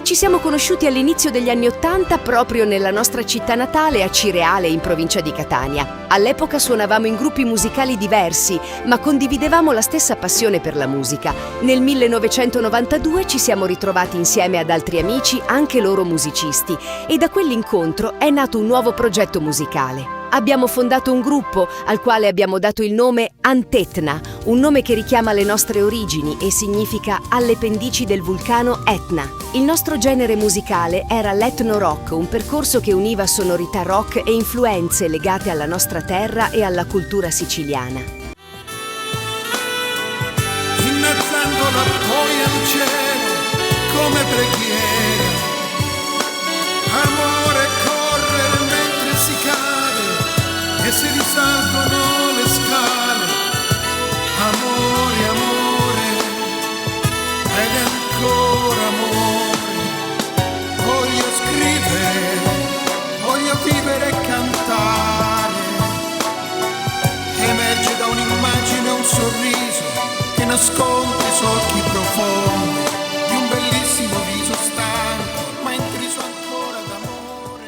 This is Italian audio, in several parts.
Ci siamo conosciuti all'inizio degli anni '80 proprio nella nostra città natale, a Cireale, in provincia di Catania. All'epoca suonavamo in gruppi musicali diversi, ma condividevamo la stessa passione per la musica. Nel 1992 ci siamo ritrovati insieme ad altri amici, anche loro musicisti, e da quell'incontro è nato un nuovo progetto musicale. Abbiamo fondato un gruppo al quale abbiamo dato il nome Antetna, un nome che richiama le nostre origini e significa alle pendici del vulcano Etna. Il nostro genere musicale era l'etno rock, un percorso che univa sonorità rock e influenze legate alla nostra terra e alla cultura siciliana. Innalzandola poi al cielo come preghiera, amore correre mentre si cade e si risalgono le scale, amore, amore, ed ancora amore. Voglio scrivere, voglio vivere e cantare, emerge da un'immagine un sorriso che nasconde solchi profondi di un bellissimo viso stanco, ma intriso ancora d'amore.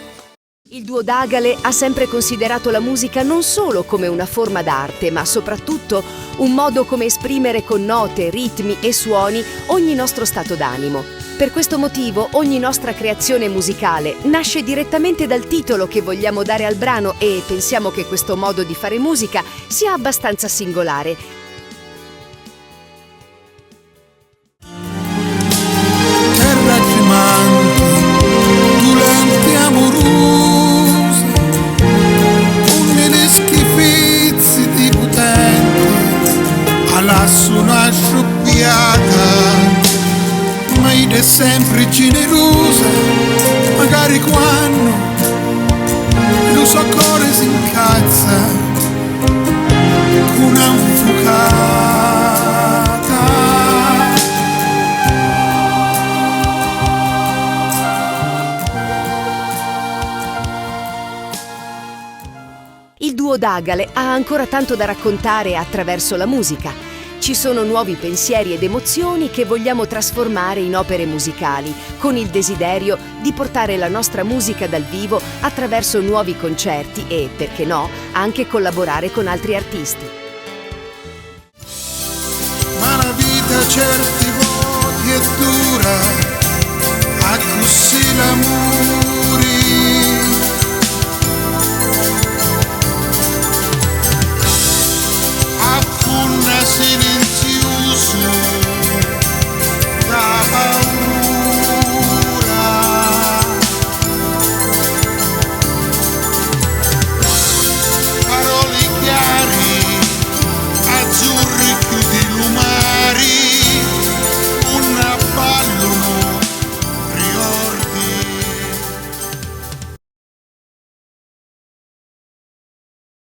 Il duo Dagale ha sempre considerato la musica non solo come una forma d'arte, ma soprattutto un modo come esprimere con note, ritmi e suoni ogni nostro stato d'animo. Per questo motivo ogni nostra creazione musicale nasce direttamente dal titolo che vogliamo dare al brano e pensiamo che questo modo di fare musica sia abbastanza singolare. Terra tremante, dolente amorosa, umili schifezzi di potente, alasso una sciuppiata, ma ed è sempre generosa, magari quando lo so cuore si incazza con una fucata. Il duo Dagale ha ancora tanto da raccontare attraverso la musica. Ci sono nuovi pensieri ed emozioni che vogliamo trasformare in opere musicali, con il desiderio di portare la nostra musica dal vivo attraverso nuovi concerti e, perché no, anche collaborare con altri artisti. Ma la vita certi voti è dura, a così l'amore. A punna si